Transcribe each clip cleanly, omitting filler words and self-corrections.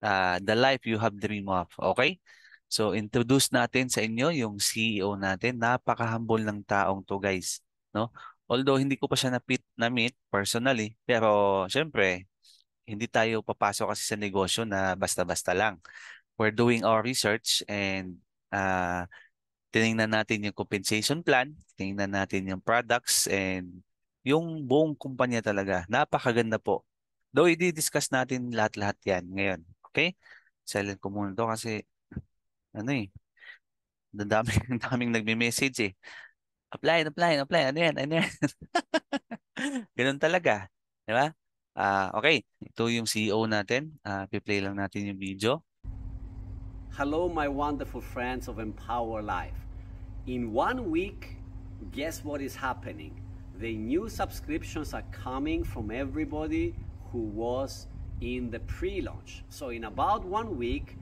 the life you have dream of. Okay? So, introduce natin sa inyo yung CEO natin. Napaka-humble ng taong to, guys. No? Although, hindi ko pa siya na-meet personally, pero syempre, hindi tayo papasok kasi sa negosyo na basta-basta lang. We're doing our research and tinignan natin yung compensation plan, tinignan natin yung products and yung buong kumpanya talaga. Napakaganda po. Though, i-discuss natin lahat-lahat yan ngayon. Okay? Silent ko muna to kasi ano eh, ang dami, ang daming nagme-message eh. Apply, apply, apply. Ano yan? Ano yan? Ganun talaga. Di ba? Okay. Ito yung CEO natin. Piplay lang natin yung video. Hello, my wonderful friends of Empower Life. In 1 week, guess what is happening? The new subscriptions are coming from everybody who was in the pre launch. So, in about 1 week,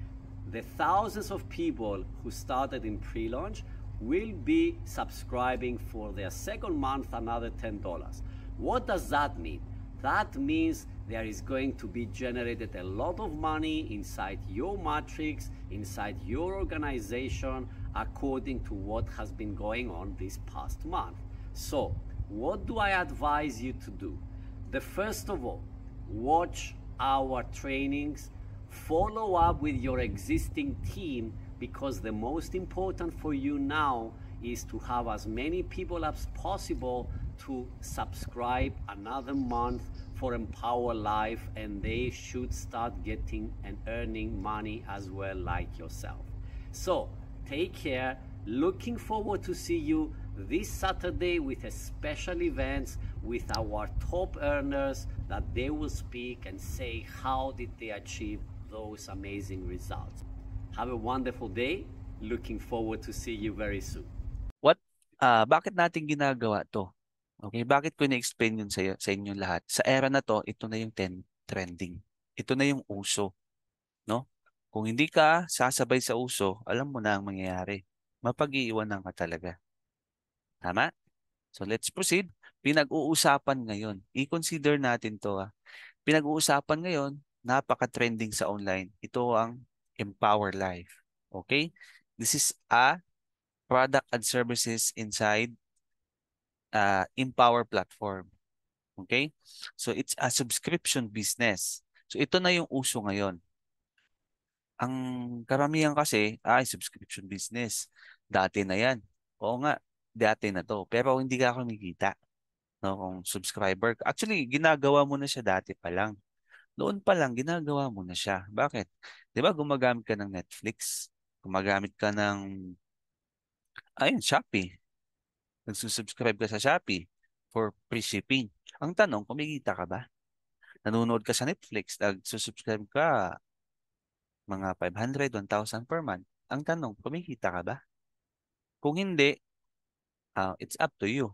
the thousands of people who started in pre launch will be subscribing for their second month another $10. What does that mean? That means there is going to be generated a lot of money inside your matrix, inside your organization, according to what has been going on this past month. So, what do I advise you to do? The first of all, watch our trainings, follow up with your existing team, because the most important for you now is to have as many people as possible to subscribe another month for Empower Life, and they should start getting and earning money as well, like yourself. So take care. Looking forward to see you this Saturday with a special events with our top earners, that they will speak and say how did they achieve those amazing results. Have a wonderful day. Looking forward to see you very soon. Bakit natin ginagawa to? Okay, bakit ko na-explain yun sa inyo lahat? Sa era na to, ito na yung trending. Ito na yung uso, no? Kung hindi ka sasabay sa uso, alam mo na ang mangyayari. Mapag-iiwanan ka talaga. Tama? So let's proceed. Pinag-uusapan ngayon. I-consider natin to. Pinag-uusapan ngayon, napaka-trending sa online. Ito ang Empower Life. Okay? This is a product and services inside Empower platform. Okay? So it's a subscription business. So ito na yung uso ngayon. Ang karamihan kasi ay subscription business. Dati na yan. Oo nga, dati na to. Pero hindi ka kumikita. No, kung subscriber. Actually, ginagawa mo na siya dati pa lang. Noon pa lang, ginagawa mo na siya. Bakit? Di ba gumagamit ka ng Netflix? Gumagamit ka ng, ayun, Shopee. Nagsusubscribe ka sa Shopee for free shipping. Ang tanong, kumikita ka ba? Nanonood ka sa Netflix, nagsusubscribe ka mga 500, 1,000 per month. Ang tanong, kumikita ka ba? Kung hindi, it's up to you.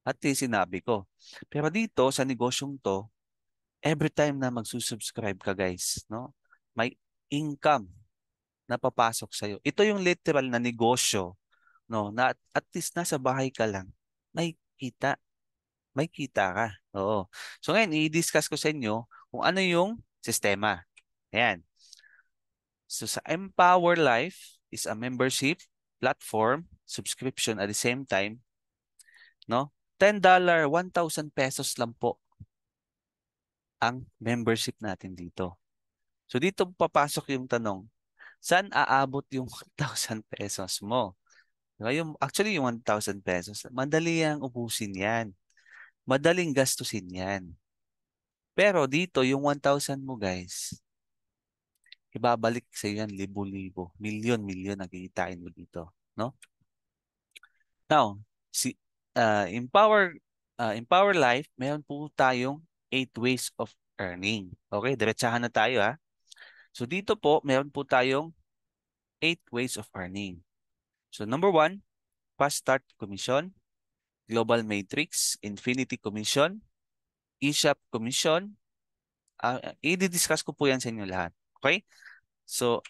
At least sinabi ko. Pero dito, sa negosyong to, every time na magsusubscribe ka guys, no, may income na papasok sa'yo. Ito yung literal na negosyo, no, na at least nasa bahay ka lang, may kita. May kita ka. Oo. So ngayon, i-discuss ko sa inyo kung ano yung sistema. Ayan. So sa Empower Life is a membership platform, subscription at the same time, no? $10, 1,000 pesos lang po ang membership natin dito. So dito papasok yung tanong, saan aabot yung 1,000 pesos mo? Diba? Actually, yung 1,000 pesos, madali ang ubusin yan. Madaling gastusin yan. Pero dito, yung 1,000 mo guys, ibabalik sa iyo yan libo-libo, milyon-milyon ang kikitain mo dito, no? Now, si Empower Life, meron po tayong 8 ways of earning. Okay, diretsahan na tayo ha. So dito po, meron po tayong 8 ways of earning. So number 1, Fast Start Commission, Global Matrix, Infinity Commission, eShop Commission. I-discuss ko po yan sa inyo lahat. Okay? So,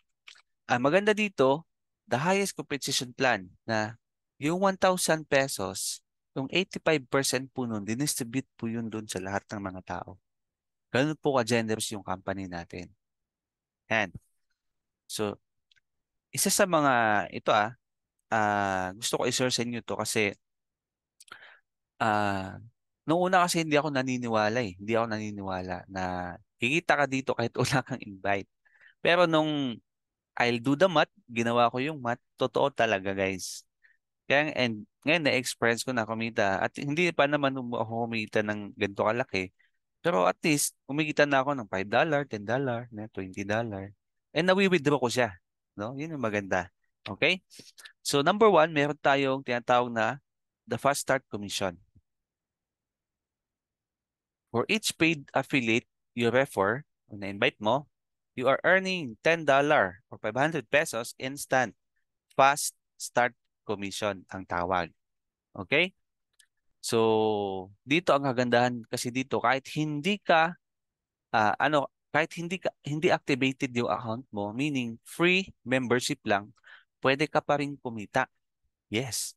ang maganda dito, the highest compensation plan na yung 1,000 pesos, yung 85% po nun, dinistribute po yun dun sa lahat ng mga tao. Ganun po ka-generous yung company natin. Yan. So, isa sa mga ito gusto ko i-share sa inyo to kasi ah noong una kasi hindi ako naniniwala eh. Hindi ako naniniwala na kikita ka dito kahit wala kang invite. Pero nung I'll do the math, ginawa ko yung math, totoo talaga guys. Kaya and ngayon na-experience ko na kumita at hindi pa naman ako kumita ng ganito kalaki. Pero at least kumikita na ako ng $5, $10, na $20. And nawi-withdraw ko siya. No? Yun yung maganda. Okay? So number one, meron tayong tinatawag na the fast start commission. For each paid affiliate you refer o na-invite mo, you are earning $10 or 500 pesos instant fast start commission ang tawag. Okay? So, dito ang kagandahan kasi dito kahit hindi ka kahit hindi activated yung account mo, meaning free membership lang, pwede ka pa rin kumita. Yes.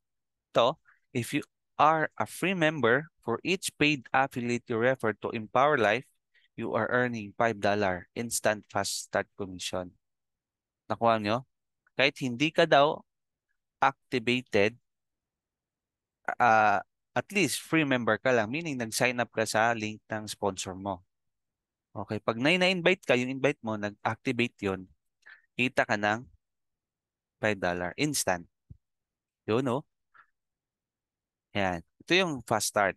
So, if you are a free member, for each paid affiliate you refer to Empower Life, you are earning $5 instant fast start commission. Nakuha nyo? Kahit hindi ka daw activated, at least free member ka lang, meaning nag-sign up ka sa link ng sponsor mo. Okay, pag na-invite ka, yung invite mo, nag-activate yon, kita ka ng $5 instant. Yun, no? Yan. Ito yung fast start.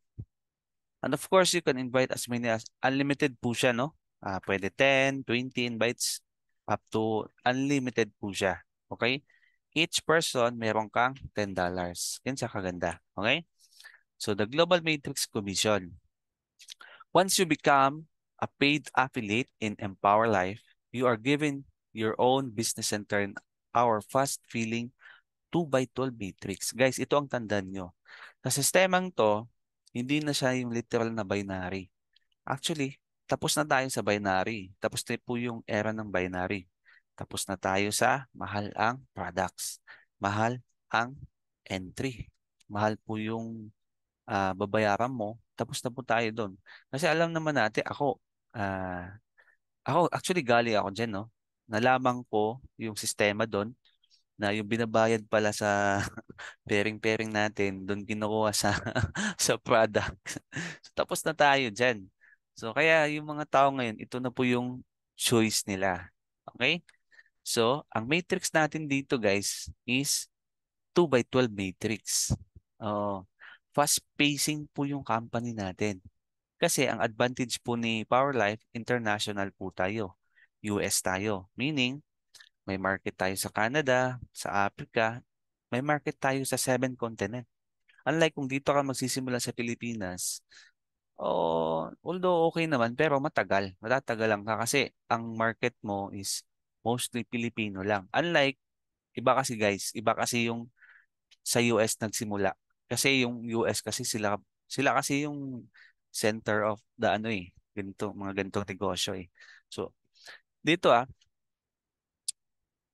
And of course, you can invite as many as unlimited po siya, no? Pwede 10, 20 invites up to unlimited po siya. Okay? Each person, meron kang $10. Yan sa kaganda. Okay? So, the Global Matrix Commission. Once you become a paid affiliate in Empower Life, you are given your own business center in our fast-filling 2x12 matrix. Guys, ito ang tandaan nyo. Sa sistemang to, hindi na siya yung literal na binary. Actually, tapos na tayo sa binary. Tapos na po yung era ng binary. Tapos na tayo sa mahal ang products. Mahal ang entry. Mahal po yung babayaran mo. Tapos na po tayo doon. Kasi alam naman natin, ako actually gali ako dyan, no? Nalaman ko yung sistema doon na yung binabayad pala sa pairing-pairing natin, doon kinukuha sa sa product. So, tapos na tayo dyan. So, kaya yung mga tao ngayon, ito na po yung choice nila. Okay? So, ang matrix natin dito, guys, is 2x12 matrix. Oh, fast pacing po yung company natin. Kasi ang advantage po ni Powerlife, international po tayo. US tayo. Meaning, may market tayo sa Canada, sa Africa, may market tayo sa 7 continent. Unlike kung dito ka magsisimula sa Pilipinas, although okay naman, pero matagal. Matatagal lang ka kasi ang market mo is mostly Filipino lang. Unlike, iba kasi guys, iba kasi yung sa US nagsimula. Kasi yung US kasi sila kasi yung center of the mga ganitong negosyo eh. So, dito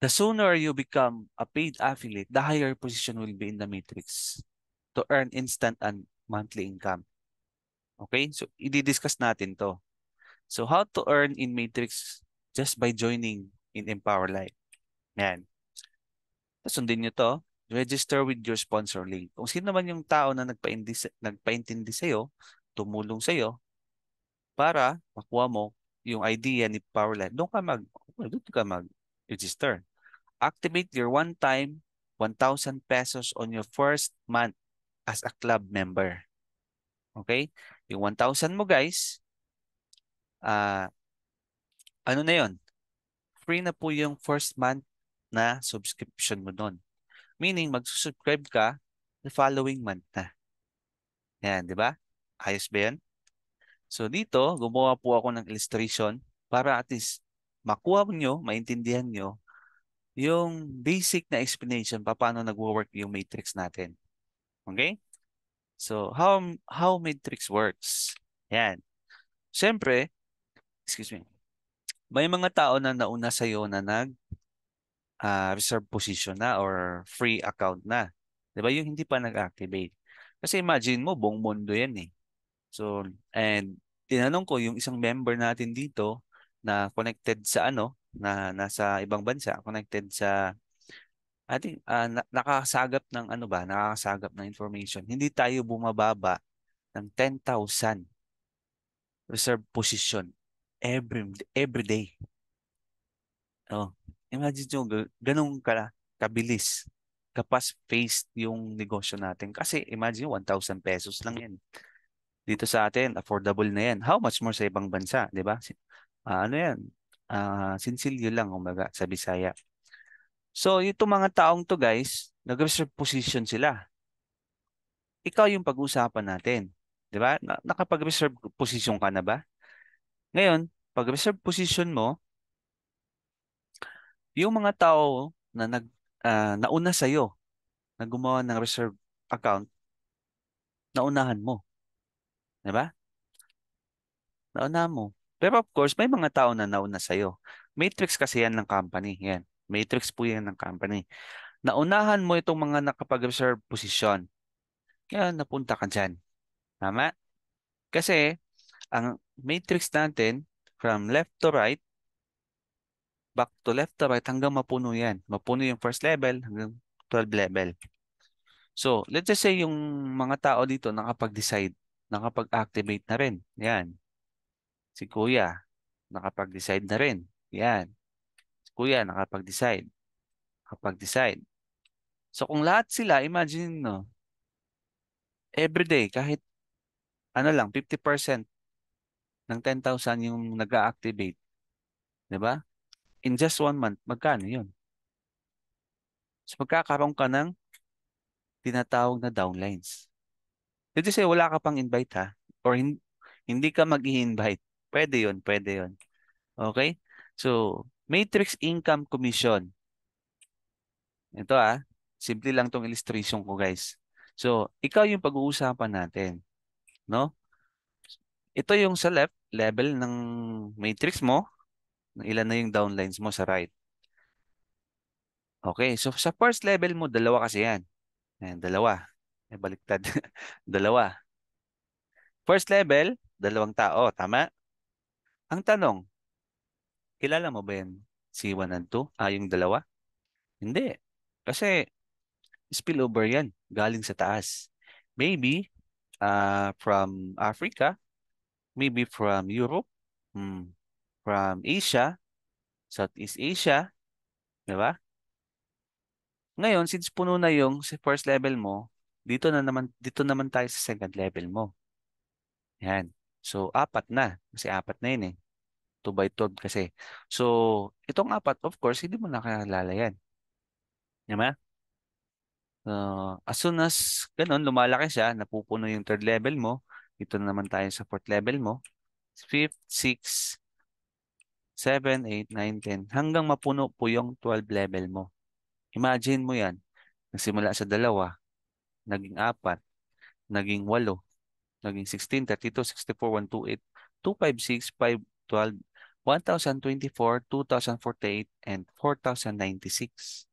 the sooner you become a paid affiliate, the higher position will be in the matrix to earn instant and monthly income. Okay? So, i-discuss natin to. So, how to earn in matrix just by joining in Empower Life. Yan. Sundin nyo to. Register with your sponsor link. Kung sino naman yung tao na nagpaintindi sa'yo, tumulong sa'yo, para makuha mo yung idea ni Powerlife, doon ka mag-register. Activate your one-time 1,000 pesos on your first month as a club member. Okay? Yung 1,000 mo guys, ano na yon? Free na po yung first month na subscription mo doon. Meaning, magsusubscribe ka the following month na. Yan, di ba? Ayos ba yan? So dito, gumawa po ako ng illustration para at least makuha nyo, maintindihan nyo yung basic na explanation paano nagwo-work yung matrix natin. Okay? So, how matrix works? Yan. Siyempre, excuse me, may mga tao na nauna sa'yo na reserve position na or free account na. Di ba? Yung hindi pa nag-activate. Kasi imagine mo, buong mundo yan eh. So, and tinanong ko yung isang member natin dito na connected sa na nasa ibang bansa, connected sa ating nakakasagap ng ano ba, nakakasagap ng information. Hindi tayo bumababa ng 10,000 reserve position every day. Oh, imagine nyo, ganun kabilis, fast-paced yung negosyo natin. Kasi imagine 1,000 pesos lang yan. Dito sa atin, affordable na yan. How much more sa ibang bansa, di ba? Ano yan? Sinsilyo lang, umaga, sa Bisaya. So, itong mga taong to guys, nag-reserve position sila. Ikaw yung pag-uusapan natin. Di ba? Nakapag-reserve position ka na ba? Ngayon, pag reserve position mo, yung mga tao na nauna sa'yo, na gumawa ng reserve account, naunahan mo. Di ba? Naunahan mo. Pero of course, may mga tao na nauna sa'yo. Matrix kasi yan ng company. Yan. Matrix po yan ng company. Naunahan mo itong mga nakapag-reserve position. Kaya napunta ka dyan. Tama? Kasi, ang matrix natin, from left to right, back to left to right, hanggang mapuno yan. Mapuno yung first level hanggang 12 level. So, let's just say yung mga tao dito nakapag-decide, nakapag-activate na rin. Yan. Si Kuya, nakapag-decide na rin. Yan. Si Kuya, nakapag-decide. Nakapag-decide. So, kung lahat sila, imagine, no, everyday, kahit ano lang, 50% ng 10,000 yung nag-activate. Di ba? In just 1 month, magkano yun? So, magkakaroon ka ng tinatawag na downlines. Let's just say, wala ka pang invite ha, or hindi ka mag-i-invite. Pwede yun, pwede yun. Okay? So, matrix income commission. Ito simple lang tong illustration ko guys. So, ikaw yung pag-uusapan natin, no? Ito yung sa left level ng matrix mo, ilan na yung downlines mo sa right. Okay, so sa first level mo, dalawa kasi yan. Ayan, dalawa. Baliktad. Dalawa. First level, dalawang tao, tama? Ang tanong, kilala mo ba yan? Si 1 and 2? Yung dalawa? Hindi. Kasi spillover yan, galing sa taas. Maybe from Africa, maybe from Europe, hmm, from Asia, Southeast Asia, di ba? Ngayon, since puno na yung sa first level mo, dito naman tayo sa second level mo. Yan. So, apat na. Kasi apat na yun eh. 2 by 12 kasi. So, itong apat, of course, hindi mo nakakilala yan. Di ba? As soon as ganun, lumalaki siya, napupuno yung third level mo, dito na naman tayo sa fourth level mo, fifth, sixth, 7, 8, 9, 10, hanggang mapuno po yung 12 level mo. Imagine mo yan, nagsimula sa dalawa, naging apat, naging 8, naging 16, 32, 64, 128, 256, 512, 1,024, 2,048, and 4,096.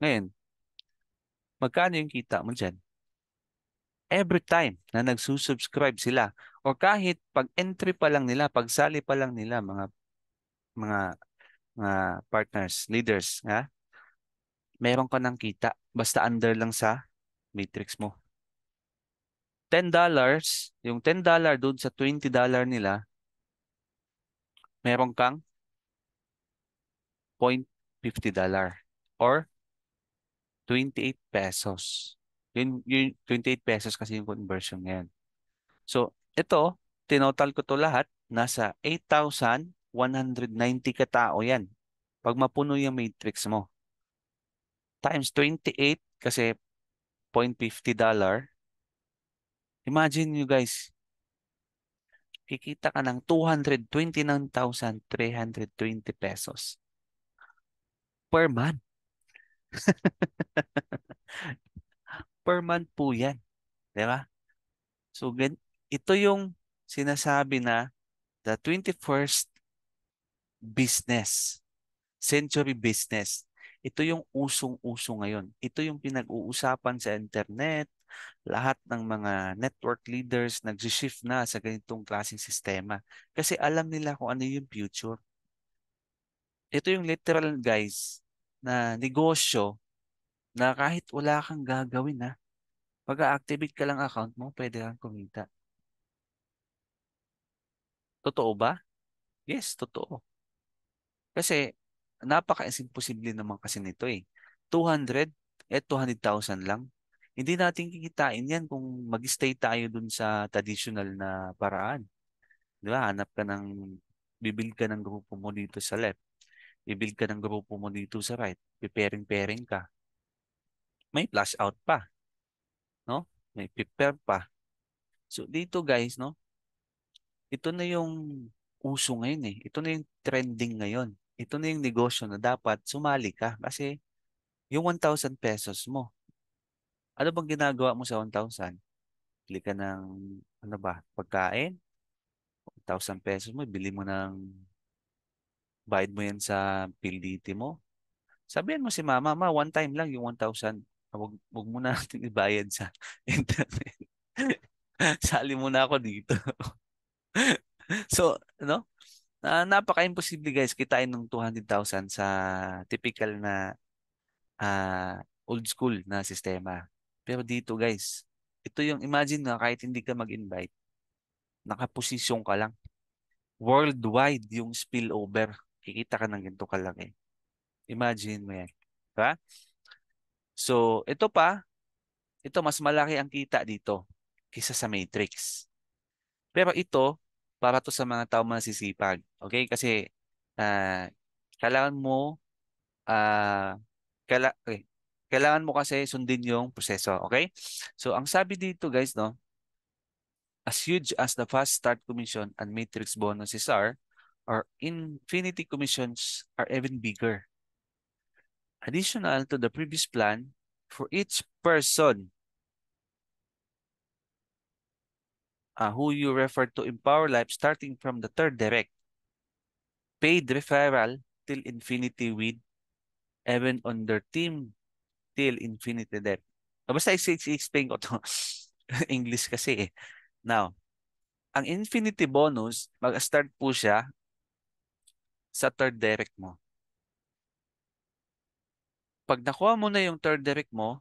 Ngayon, magkano yung kita mo dyan? Every time na nagsusubscribe sila or kahit pag entry pa lang nila, pagsali pa lang nila mga mga partners, leaders, meron ka ng kita basta under lang sa matrix mo. $10, yung $10 doon sa $20 nila, meron kang $0.50 or 28 pesos. Yung 28 pesos kasi yung conversion ngayon. So, ito, tinotal ko to lahat, nasa 8,190 katao yan. Pag mapuno yung matrix mo. Times 28 kasi $0.50. Imagine you guys, kikita ka ng 229,320 pesos per month. Per month po yan. Di ba? So, ito yung sinasabi na the 21st business, century business. Ito yung usong-uso ngayon. Ito yung pinag-uusapan sa internet. Lahat ng mga network leaders nag-shift na sa ganitong klaseng sistema. Kasi alam nila kung ano yung future. Ito yung literal guys na negosyo na kahit wala kang gagawin na, pag-activate ka lang account mo, pwede kang kumita. Totoo ba? Yes, totoo. Kasi napaka-imposible naman kasi nito eh. 200 200,000 lang. Hindi natin kikitain yan kung mag-stay tayo dun sa traditional na paraan. Di ba? Bibuild ka ng grupo mo dito sa left. Bibuild ka ng grupo mo dito sa right. Preparing-pairing ka. May flash out pa. No? May prepare pa. So dito guys, no? Ito na yung uso ngayon eh. Ito na yung trending ngayon. Ito na yung negosyo na dapat sumali ka kasi yung 1,000 pesos mo. Ano bang ginagawa mo sa 1,000? Bili ka ng ano ba, pagkain? 1,000 pesos mo, bili mo ng bayad mo yan sa PLDT mo. Sabihan mo si mama, ma, one time lang yung 1,000. Wag mo na natin ibayad sa internet. Sali mo na ako dito. So, no? Napaka-imposible guys kitain ng 200,000 sa typical na old school na sistema. Pero dito guys, ito yung imagine na kahit hindi ka mag-invite, nakaposisyon ka lang. Worldwide yung spillover. Kikita ka ng ganito kalaki. Imagine mo yan. Diba? So, ito mas malaki ang kita dito kaysa sa Matrix. Pero ito, para to sa mga tao masisipag. Okay? Kasi, ah, kailangan mo ah kailangan mo kasi sundin yung proseso, okay? So, ang sabi dito guys, no, as huge as the fast start commission and matrix bonuses are, our infinity commissions are even bigger. Additional to the previous plan, for each person who you refer to Empower Life starting from the third direct, paid referral till infinity with even on their team till infinity debt. Basta i-explain ko to. English kasi eh. Now, ang infinity bonus, mag-start po siya sa third direct mo. Pag nakuha mo na yung third direct mo,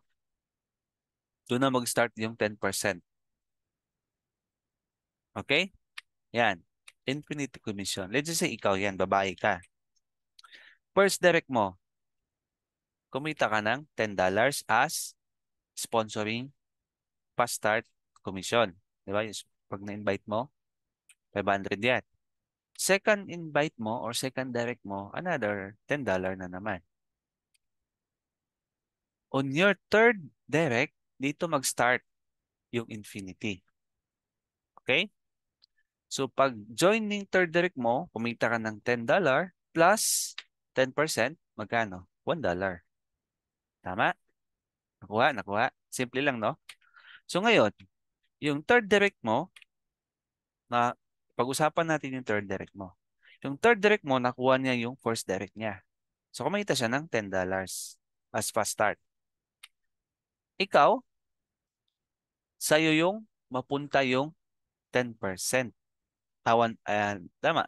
doon na mag-start yung 10%. Okay? Yan. Infinity commission. Let's just say ikaw yan, babae ka. First direct mo, kumita ka ng $10 as sponsoring fast start commission. Di ba? Pag na-invite mo, 500 yan. Second invite mo or second direct mo, another $10 na naman. On your third direct, dito mag-start yung infinity. Okay? So pag joining third direct mo, kumita ka ng $10 plus 10%, magkano? $1. Tama? Nakuha, nakuha. Simple lang, no? So ngayon, yung third direct mo, na pag-usapan natin yung third direct mo. Yung third direct mo, nakuha niya yung first direct niya. So kumita siya ng $10 as fast start. Ikaw, sa'yo yung mapunta yung 10%. Tama.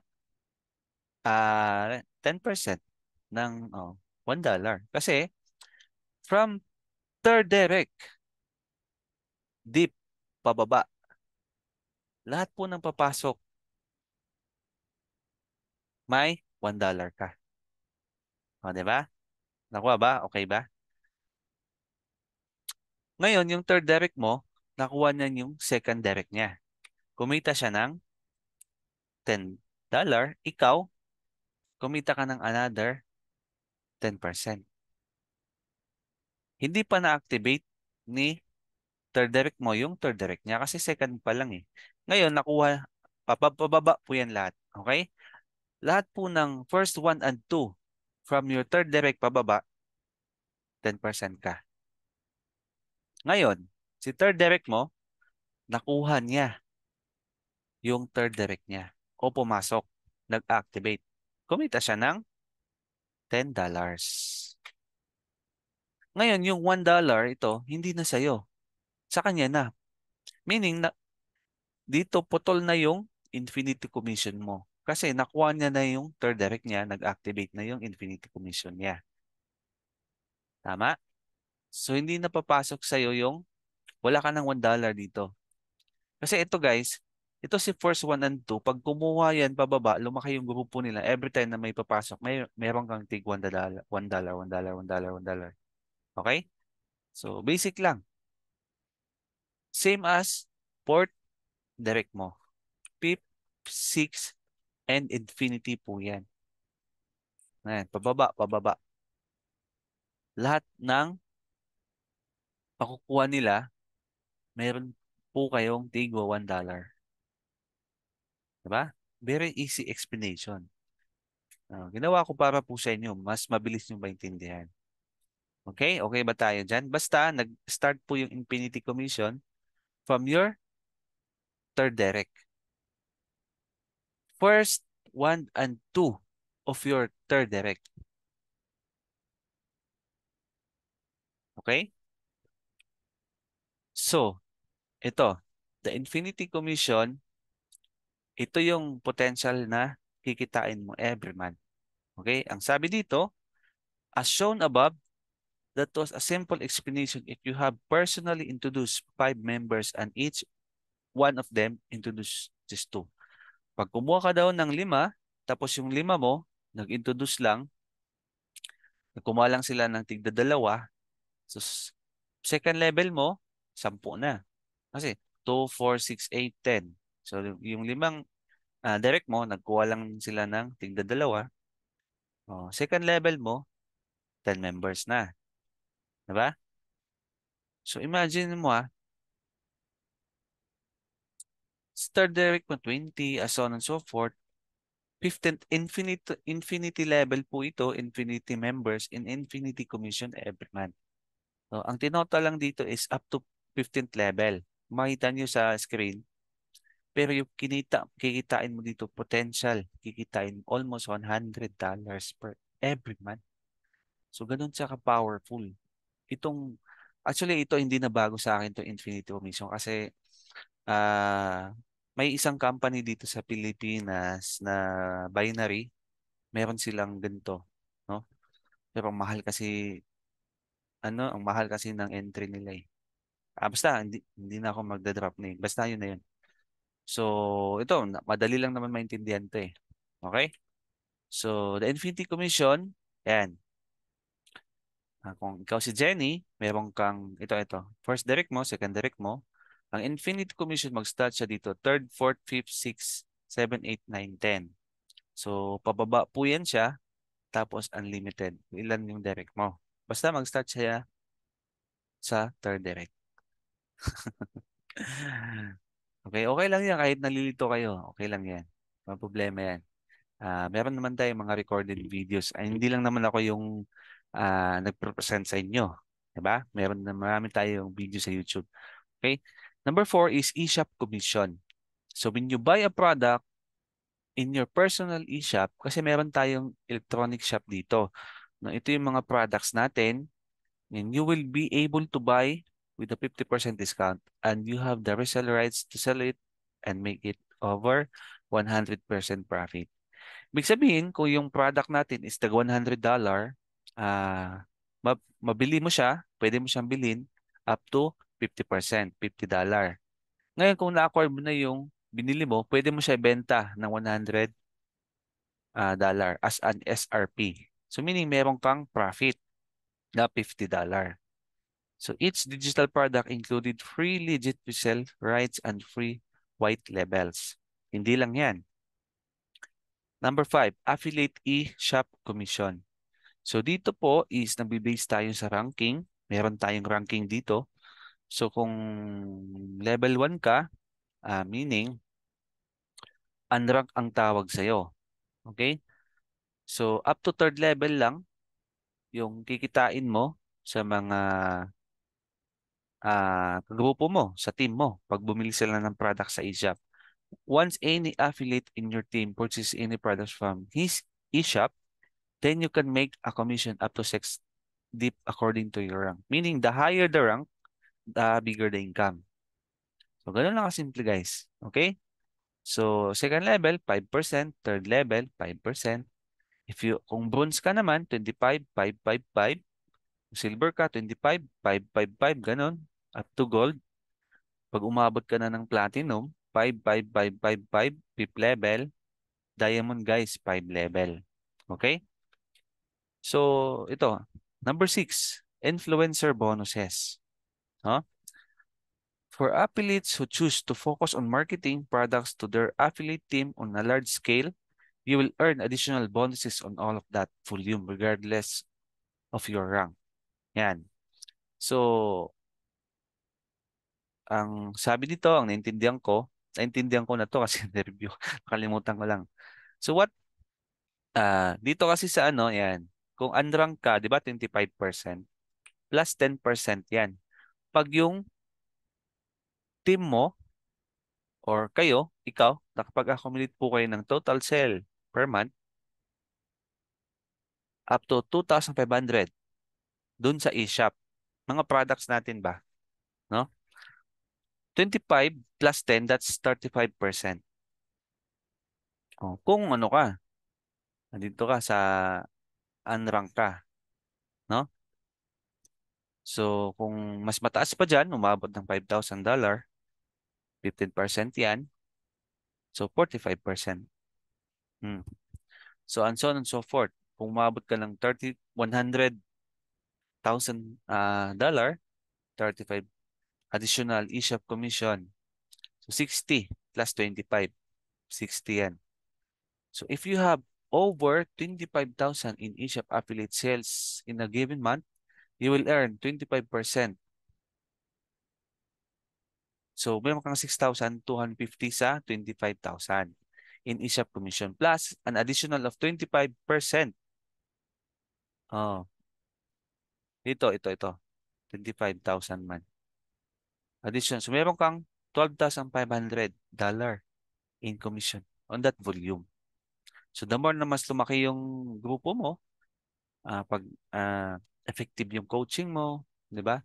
10% ng $1. Kasi from third direct, deep, pababa, lahat po ng papasok, may $1 ka. O, di ba? Nakuha ba? Okay ba? Ngayon, yung third direct mo, nakuha niya yung second direct niya. Kumita siya ng $10. Ikaw, kumita ka ng another 10%. Hindi pa na-activate ni third direct mo yung third direct niya kasi second pa lang eh. Ngayon, nakuha, pababa po yan lahat. Okay? Lahat po ng first 1 and 2 from your third direct pababa, 10% ka. Ngayon, si third direct mo, nakuha niya yung third direct niya o pumasok, nag-activate. Kumita siya ng $10. Ngayon, yung $1 ito, hindi na sa'yo. Sa kanya na. Meaning, dito putol na yung infinity commission mo. Kasi nakuha niya na yung third direct niya, nag-activate na yung infinity commission niya. Tama? So, hindi na papasok sa'yo yung wala ka ng $1 dito. Kasi ito guys, ito si first 1 and 2, pag kumuha yan pababa, lumaki yung grupo nila, every time na may papasok, meron kang tig $1, $1, $1, $1, $1. Okay? So, basic lang. Same as fourth direct mo. Fifth, sixth, and infinity po yan. Ayan, pababa, pababa. Lahat ng makukuha nila, meron po kayong tigwa $1. Diba? Very easy explanation. Ginawa ko para po sa inyo, mas mabilis nyo maintindihan. Okay? Okay ba tayo dyan? Basta, nag-start po yung Infinity Commission from your third direct. First, 1 and 2 of your third direct. Okay? So, ito, the Infinity Commission, ito yung potential na kikitain mo every month. Okay? Ang sabi dito, as shown above, that was a simple explanation if you have personally introduced 5 members and each one of them introduced just 2. Pag kumuha ka daw ng 5, tapos yung 5 mo, nag-introduce lang, kumuha lang sila ng tigda-2, so second level mo, 10 na. Kasi 2, 4, 6, 8, 10. So yung 5 direct mo, nagkuha lang sila ng tigda-2. Second level mo, 10 members na. Diba? So imagine mo third direct mo 20, as on and so forth. 15th infinity level po ito, infinity members in infinity commission every month. So, ang tinota lang dito is up to 15th level. Makita nyo sa screen. Pero yung kikitain mo dito, potential, kikitain almost $100 per every month. So, ganun siya ka-powerful. Actually, ito hindi na bago sa akin to infinity commission kasi may isang company dito sa Pilipinas na binary, meron silang ganito, no? Pero ang mahal kasi ng entry nila eh. Basta hindi na ako magda-drop name. Basta yun na yun. So, ito, madali lang naman maintindihan to eh. Okay? So, the Infinity Commission, yan. Kung ikaw si Jenny, meron kang, ito, first direct mo, second direct mo. Ang Infinity Commission, mag-start siya dito, third, fourth, fifth, sixth, 7, 8, 9, 10. So, pababa po yan siya, tapos unlimited. Ilan yung direct mo. Basta mag-start siya sa third direct. Okay, okay lang yan. Kahit nalilito kayo, okay lang yan. Walang problema yan. Meron naman tayong mga recorded videos. Hindi lang naman ako yung nagpresent sa inyo. Diba? Marami tayong video sa YouTube. Okay? Number 4 is eShop commission. So when you buy a product in your personal eShop, kasi meron tayong electronic shop dito. Ito yung mga products natin, and you will be able to buy with a 50% discount, and you have the reseller rights to sell it and make it over 100% profit. Ibig sabihin, kung yung product natin is tag $100, mabili mo siya, pwede mo siyang bilhin up to 50%, $50. Ngayon, kung na-acquire mo na yung binili mo, pwede mo siya ibenta ng $100 as an SRP. So meaning meron kang profit na $50. So each digital product included free legit resale rights and free white labels. Hindi lang yan. Number 5, affiliate e-shop commission. So dito po is nagbe-base tayo sa ranking. Meron tayong ranking dito. So kung level 1 ka, meaning unrank ang tawag sa'yo. Okay? So up to third level lang yung kikitain mo sa mga grupo mo, sa team mo, pag bumili sila ng product sa eShop. Once any affiliate in your team purchases any products from his eShop, then you can make a commission up to 6 deep according to your rank. Meaning, the higher the rank, the bigger the income. So, ganun lang kasimple guys. Okay? So, second level, 5%. Third level, 5%. Kung bronze ka naman, 25, 555. Kung silver ka, 25, 555, ganun. Up to gold. Pag umabot ka na ng platinum, 5, 5, 5, 5, 5, fifth level. Diamond, guys, 5 level. Okay? So, ito. Number 6, influencer bonuses. Huh? For affiliates who choose to focus on marketing products to their affiliate team on a large scale, you will earn additional bonuses on all of that volume regardless of your rank. Yan. So, ang sabi dito, ang naintindihan ko na to kasi na-review. Nakalimutan ko lang. So dito kasi sa ano, yan. Kung unrank ka, di ba 25% plus 10% yan. Pag yung team mo or kayo, ikaw, nakapag-accumulate po kayo ng total sale per month up to 2,500 dun sa eShop. Mga products natin ba? No? 25 plus 10, that's 35%. Oh, kung ano ka, nandito ka sa unrank ka, no? So, kung mas mataas pa dyan, umabot ng $5,000, 15% yan. So, 45%. Hmm. So, and so on and so forth. Kung umabot ka ng $100,000, 35 additional eShop commission. So, 60 plus 25. 60 yan. So, if you have over 25,000 in eShop affiliate sales in a given month, you will earn 25%. So, meron kang 6,250 sa 25,000 in eShop commission plus an additional of 25%. Oh, ito. 25,000 man. Addition. So, meron kang $12,500 in commission on that volume. So, the more na mas lumaki yung grupo mo, pag effective yung coaching mo, di ba?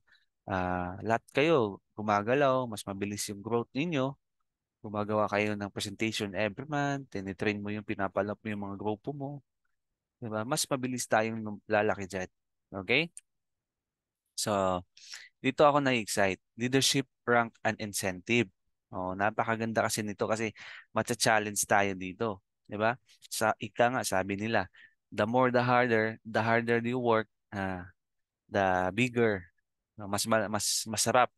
Lahat kayo gumagalaw, mas mabilis yung growth ninyo. Gumagawa kayo ng presentation every month, tinitrain mo yung pinapalap mo yung mga grupo mo. Di ba? Mas mabilis tayong lalaki dyan. Okay? So, dito ako na-excite. Leadership, rank, and incentive. Oh, napakaganda kasi nito kasi matcha-challenge tayo dito. Di ba? Nga, sabi nila, the more the harder you work, the bigger, mas masarap,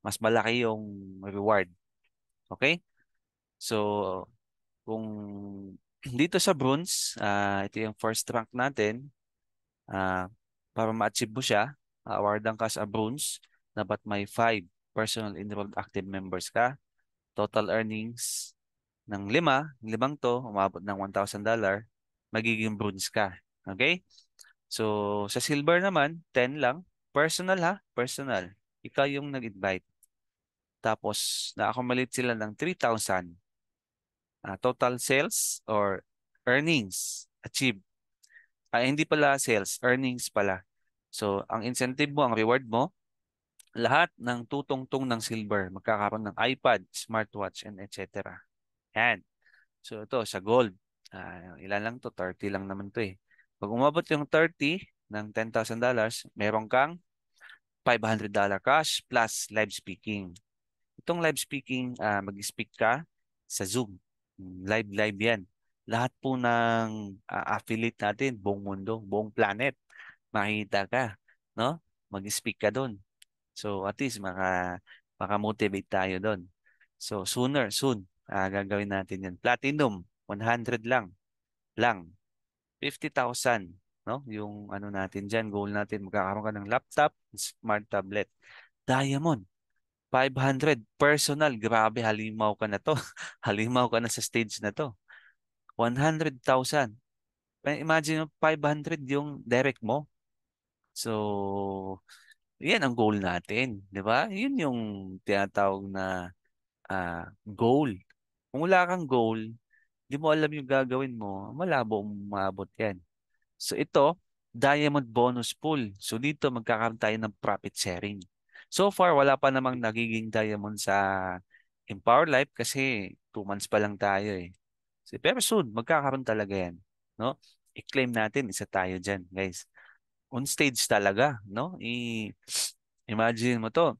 mas malaki yung reward. Okay? So, kung dito sa bronze, ito yung first rank natin, para ma-achieve mo siya, awardan ka sa bronze, dapat may 5 personal enrolled active members ka. Total earnings ng limang to, umabot ng $1,000, magiging bronze ka. Okay? So, sa silver naman, 10 lang. Personal ha? Personal. Ikaw yung nag-invite. Tapos, na-accumulate sila ng 3,000. Total sales or earnings achieved. Hindi pala sales, earnings pala. So, ang incentive mo, ang reward mo, lahat ng tutungtong ng silver, magkakaroon ng iPad, smartwatch, and etc. Yan. So, ito, sa gold. Ilan lang to? 30 lang naman to eh. Pag umabot yung 30 ng $10,000, meron kang $500 cash plus live speaking. Itong live speaking, mag-speak ka sa Zoom. Live yan. Lahat po ng affiliate natin, buong mundo, buong planet, makita ka, no? Mag-speak ka doon. So at least maka-motivate tayo doon. So soon, gagawin natin yan. Platinum, 100 lang. 50,000, no? Yung ano natin diyan, goal natin, magkakaroon ka ng laptop, smart tablet. Diamond, 500 personal. Grabe, halimaw ka na to. Halimaw ka na sa stage na to. 100,000. Imagine mo, 500 yung direct mo. So, yan ang goal natin. Di ba? Yun yung tinatawag na goal. Kung wala kang goal, di mo alam yung gagawin mo, malabo umabot yan. So, ito, diamond bonus pool. So, dito magkakaroon tayo ng profit sharing. So far, wala pa namang nagiging diamond sa Empower Life kasi 2 months pa lang tayo eh. Pero soon, magkakaroon talaga yan. No? I-claim natin, isa tayo dyan, guys. On stage talaga, no? Imagine mo to,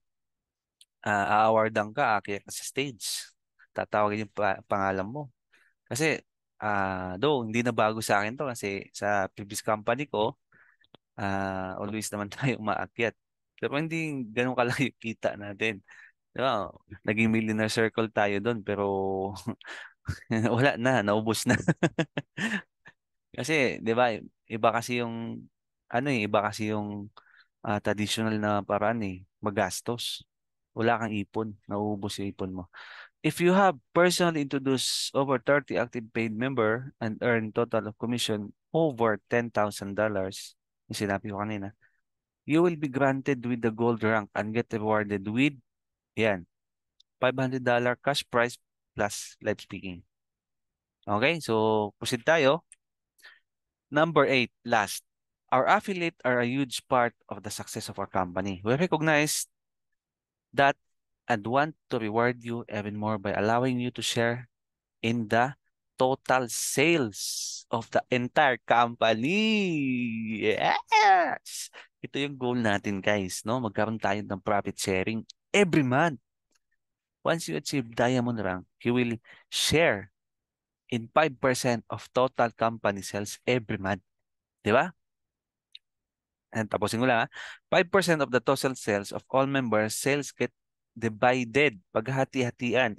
a-awardan ka, aakyat ka sa stage. Tatawagin yung pangalan mo. Kasi, though, hindi na bago sa akin to kasi sa previous company ko, always naman tayo umaakyat. Pero hindi ganun kalaki yung kita natin. Diba? Naging millionaire circle tayo doon pero wala na, naubos na. Kasi, 'di ba, iba kasi yung iba kasi yung traditional na paraan magastos. Wala kang ipon, nauubos yung ipon mo. If you have personally introduced over 30 active paid member and earn total of commission over $10,000, yung sinabi ko kanina, you will be granted with the gold rank and get rewarded with, yan, $500 cash prize plus live speaking. Okay, so proceed tayo. Number 8, last. Our affiliate are a huge part of the success of our company. We recognize that and want to reward you even more by allowing you to share in the total sales of the entire company. Yes! Ito yung goal natin, guys, no? Magkaroon tayo ng profit sharing every month. Once you achieve diamond rank, you will share in 5% of total company sales every month. Di ba? And tapusin ko lang, 5% of the total sales of all members sales get divided, paghati-hatian,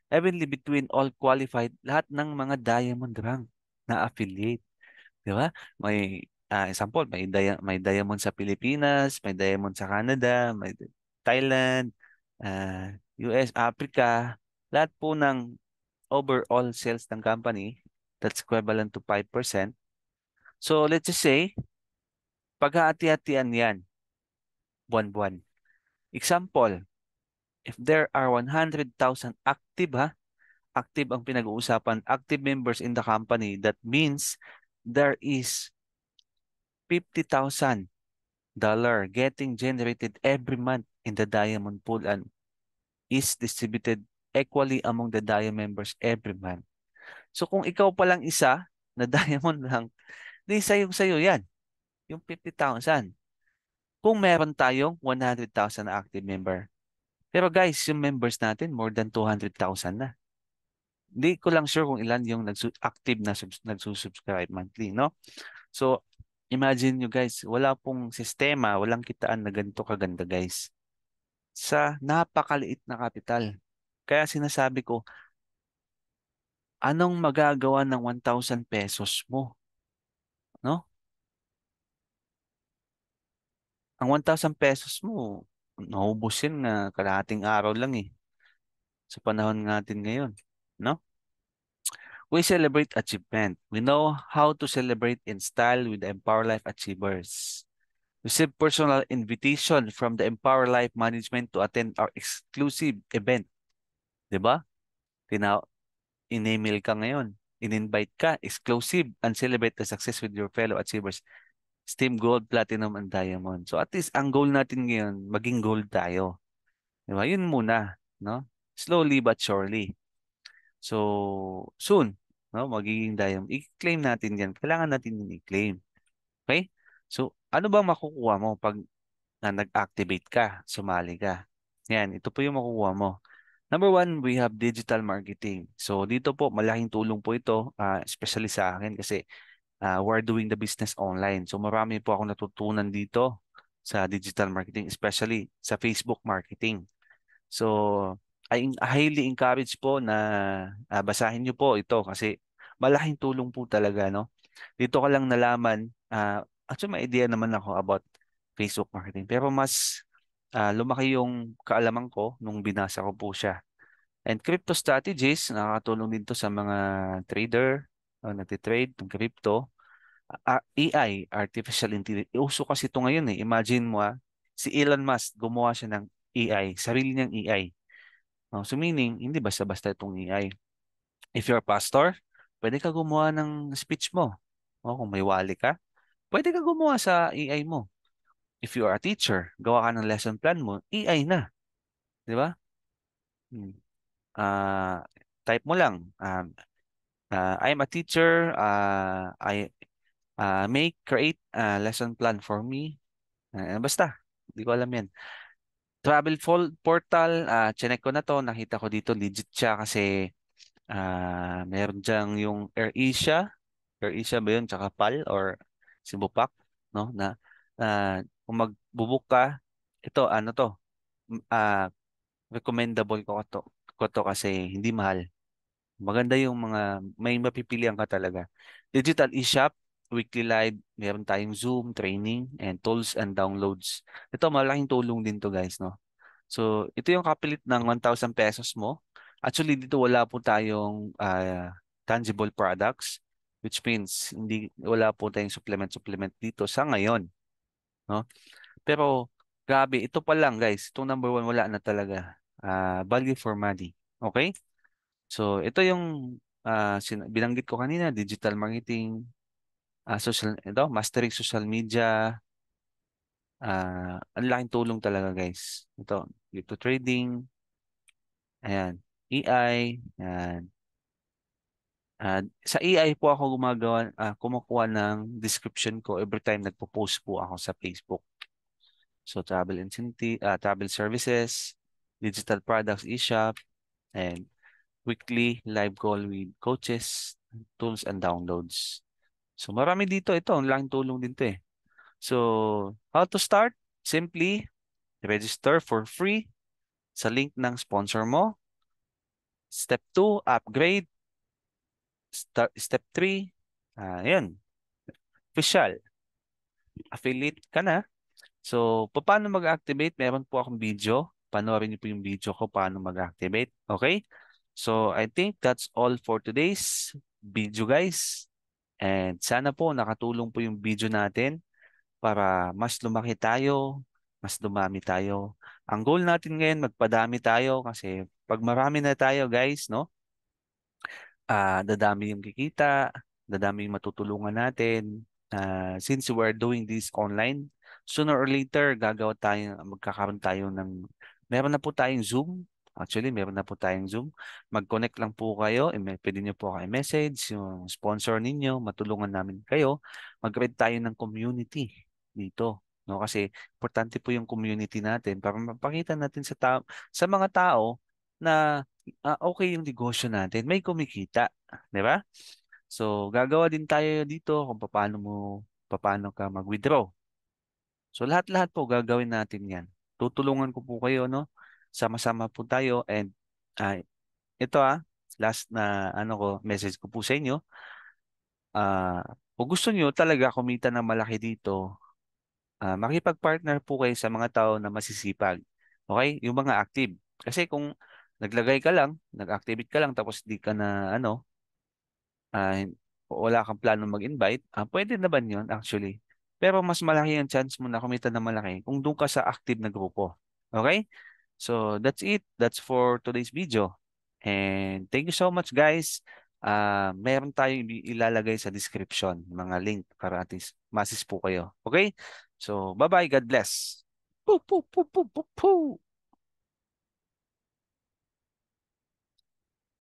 evenly between all qualified, lahat ng mga diamond rank na affiliate. Di ba? May, example, may diamond sa Pilipinas, may diamond sa Canada, may Thailand, US, Africa, lahat po ng overall sales ng company, that's equivalent to 5%. So, let's just say, paghati-hatian yan, buwan-buwan. Example, if there are 100,000 active, active ang pinag-uusapan, active members in the company, that means there is $50,000 getting generated every month in the diamond pool and is distributed equally among the diamond members every month. So kung ikaw pa lang isa na diamond lang, di sayo yan, yung 50,000. Kung meron tayong 100,000 na active member. Pero guys, yung members natin, more than 200,000 na. Hindi ko lang sure kung ilan yung active na nagsusubscribe monthly, no? So, imagine nyo guys, wala pong sistema, walang kitaan na ganito kaganda guys. Sa napakaliit na kapital. Kaya sinasabi ko, anong magagawa ng 1,000 pesos mo? No? Ang 1,000 pesos mo, naubos yun na kalahating araw lang sa panahon natin ngayon. No? We celebrate achievement. We know how to celebrate in style with the Empower Life Achievers. Receive personal invitation from the Empower Life Management to attend our exclusive event. Diba? In-email ka ngayon. In-invite ka, exclusive, and celebrate the success with your fellow achievers. Steam Gold, Platinum, and Diamond. So at least ang goal natin ngayon, maging gold tayo. Diba? Yun muna. No? Slowly but surely. So, soon, no, magiging diamond. I-claim natin yan. Kailangan natin yung i-claim. Okay? So, ano bang makukuha mo pag nag-activate ka, sumali ka? Yan, ito po yung makukuha mo. Number 1, we have digital marketing. So, dito po, malaking tulong po ito, especially sa akin kasi we're doing the business online. So, marami po akong natutunan dito sa digital marketing, especially sa Facebook marketing. So, I highly encourage po na basahin niyo po ito kasi malaking tulong po talaga, no? Dito ko lang nalaman, actually may idea naman ako about Facebook marketing, pero mas lumaki yung kaalaman ko nung binasa ko po siya. And crypto strategies, nakakatulong din to sa mga trader, nagtitrade ng crypto. AI, artificial intelligence, uso kasi ito ngayon eh. Imagine mo si Elon Musk gumawa siya ng AI, sarili niyang AI. So meaning, hindi basta-basta itong AI. If you're a pastor, pwede ka gumawa ng speech mo. Kung may wali ka, pwede ka gumawa sa AI mo. If you are a teacher, gawa ka ng lesson plan mo, AI na. Di ba? Hmm. type mo lang, I'm a teacher, I create a lesson plan for me. Basta, hindi ko alam yan. Travel portal, chinek ko na to, nakita ko dito, legit siya kasi meron diyang yung AirAsia ba yun, tsaka PAL or Cebupac, no? Kung magbubuk ka, ito, ano to, recommendable ko to kasi hindi mahal. Maganda yung may mapipilian ka talaga. Digital eShop, weekly live, meron tayong Zoom, training, and tools and downloads. Ito, malaking tulong din to guys, no? So, ito yung kapalit ng 1,000 pesos mo. Actually, dito wala po tayong tangible products, which means wala po tayong supplement dito sa ngayon, no? Pero, grabe, ito pa lang guys, itong number one, wala na talaga. Value for money. Okay? So, ito yung binanggit ko kanina, digital marketing, mastering social media, ang laking tulong talaga guys. Ito, dito trading, ayan, AI, ayan. Sa AI po ako kumukuha ng description ko every time nagpo-post po ako sa Facebook. So, travel services, digital products, eShop, and weekly live call with coaches, tools, and downloads. So marami dito. Ito, ang laking tulong din to eh. So, how to start? Simply, register for free sa link ng sponsor mo. Step 2, upgrade. Step 3, yun, official. Affiliate ka na. So, paano mag-activate? Meron po akong video. Panoorin niyo po yung video ko paano mag-activate. Okay? So, I think that's all for today's video, guys. And sana po nakatulong po yung video natin para mas lumaki tayo, mas dumami tayo. Ang goal natin ngayon, magpadami tayo kasi pag marami na tayo, guys, no? Dadami yung kikita, dadami yung matutulungan natin. Since we're doing this online, sooner or later, magkakaroon tayo meron na po tayong Zoom. Actually, meron na po tayong Zoom. Mag-connect lang po kayo. Pwede niyo po kayo message, yung sponsor ninyo, matulungan namin kayo. Mag-create tayo ng community dito. No, kasi importante po yung community natin para mapakita natin sa mga tao na okay yung negosyo natin, may kumikita, di ba? So, gagawa din tayo dito kung paano ka mag-withdraw. So, lahat-lahat po gagawin natin yan. Tutulungan ko po kayo, no? Sama-sama po tayo and ah, ito last na message ko po sa inyo. Kung gusto niyo talaga kumita ng malaki dito, makipag-partner po kayo sa mga tao na masisipag. Okay? Yung mga active. Kasi kung nag-activate ka lang tapos di ka na ah, wala kang plano mag-invite, pwede naman yun actually. Pero mas malaki ang chance mo na kumita na malaki kung doon ka sa active na grupo. Okay? So that's it. That's for today's video. And thank you so much guys. Meron tayong ilalagay sa description, mga link para at least masis po kayo. Okay? So bye-bye. God bless. Poo, poo, poo, poo, poo, poo.